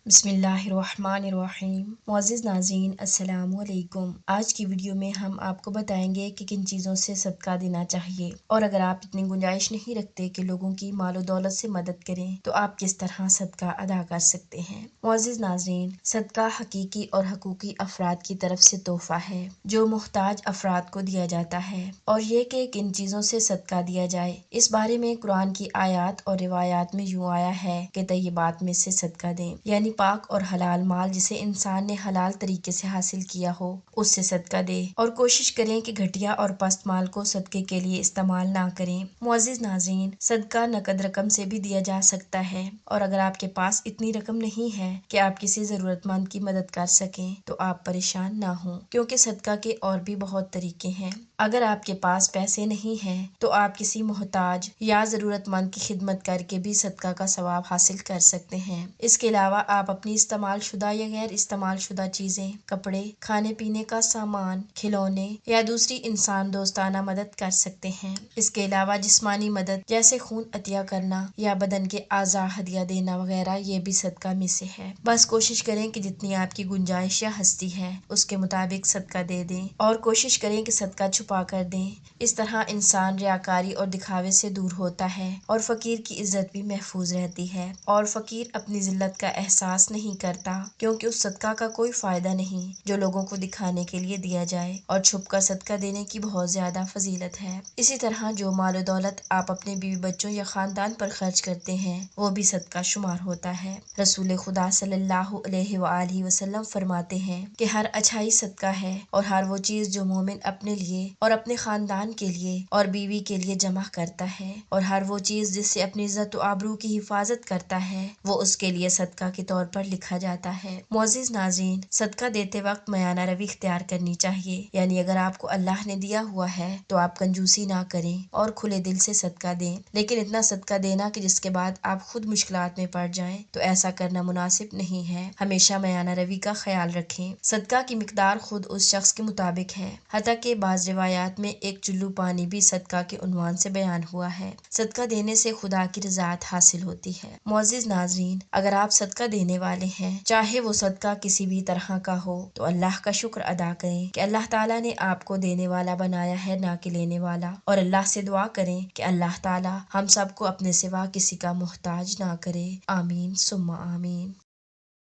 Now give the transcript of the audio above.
बिस्मिल्लाहिर्रहमानिर्रहीम। मुअज़्ज़िज़ नाज़रीन, अस्सलामु अलैकुम। आज की वीडियो में हम आपको बताएंगे कि किन चीज़ों से सदका देना चाहिए, और अगर आप इतनी गुंजाइश नहीं रखते कि लोगों की मालो दौलत से मदद करें तो आप किस तरह सदका अदा कर सकते हैं। मुअज़्ज़िज़ नाज़रीन, सदका हकीकी और हकूकी अफराद की तरफ से तोहफा है जो मुहताज अफराद को दिया जाता है, और ये कि किन चीज़ों से सदका दिया जाए इस बारे में कुरान की आयात और रिवायात में यूँ आया है कि तय्यबात में से सदका दें, यानी पाक और हलाल माल जिसे इंसान ने हलाल तरीके से हासिल किया हो उससे सदका दे, और कोशिश करें कि घटिया और पस्त माल को सदके के लिए इस्तेमाल ना करें। मुअज़्ज़िज़ नाज़रीन, सदका नकद रकम से भी दिया जा सकता है, और अगर आपके पास इतनी रकम नहीं है कि आप किसी जरूरतमंद की मदद कर सकें तो आप परेशान ना हों, क्योंकि सदका के और भी बहुत तरीके हैं। अगर आपके पास पैसे नहीं हैं तो आप किसी मोहताज या ज़रूरतमंद की खिदमत करके भी सदका का सवाब हासिल कर सकते हैं। इसके अलावा आप अपनी इस्तेमाल शुदा या गैर इस्तेमाल शुदा चीज़ें, कपड़े, खाने पीने का सामान, खिलौने या दूसरी इंसान दोस्ताना मदद कर सकते हैं। इसके अलावा जिस्मानी मदद जैसे खून अतिया करना या बदन के आज़ा हदिया देना वगैरह ये भी सदका में से है। बस कोशिश करें कि जितनी आपकी गुंजाइश या हस्ती है उसके मुताबिक सदका दे दें, और कोशिश करें कि सदका छुपा कर दें। इस तरह इंसान रियाकारी और दिखावे से दूर होता है और फकीर की इज्जत भी महफूज रहती है, और फकीर अपनी जिल्लत का एहसास नहीं करता, क्योंकि उस सदका का कोई फायदा नहीं जो लोगों को दिखाने के लिए दिया जाए, और छुप कर सदका देने की बहुत ज्यादा फजीलत है। इसी तरह जो माल दौलत आप अपने बीवी बच्चों या खानदान पर खर्च करते हैं वो भी सदका शुमार होता है। रसूल खुदा सल्लल्लाहु अलैहि वसल्लम फरमाते हैं कि हर अच्छाई सदका है, और हर वो चीज जो मोमिन अपने लिए और अपने खानदान के लिए और बीवी के लिए जमा करता है, और हर वो चीज जिससे अपनी इज्जत और आबरू की हिफाजत करता है वो उसके लिए सदका के तौर पर लिखा जाता है। मुअज़्ज़िज़ नाज़रीन, सदका देते वक्त मयाना रवि इख्तियार करनी चाहिए, यानी अगर आपको अल्लाह ने दिया हुआ है तो आप कंजूसी ना करें और खुले दिल से सदका दें, लेकिन इतना सदका देना कि जिसके बाद आप खुद मुश्किलात में पड़ जाएं, तो ऐसा करना मुनासिब नहीं है। हमेशा मयाना रवि का ख्याल रखें। सदका की मिकदार खुद उस शख्स के मुताबिक है, हत्ता के बाज़ रिवायात में एक चुल्लू पानी भी सदका के उन्वान से बयान हुआ है। सदका देने से खुदा की रज़ात हासिल होती है। मुअज़्ज़िज़ नाज़रीन, अगर आप सदका देने वाले हैं, चाहे वो सदका किसी भी तरह का हो, तो अल्लाह का शुक्र अदा करें कि अल्लाह ताला ने आपको देने वाला बनाया है, ना कि लेने वाला, और अल्लाह से दुआ करें कि अल्लाह ताला हम सबको अपने सिवा किसी का मोहताज ना करे। आमीन सुम्मा आमीन।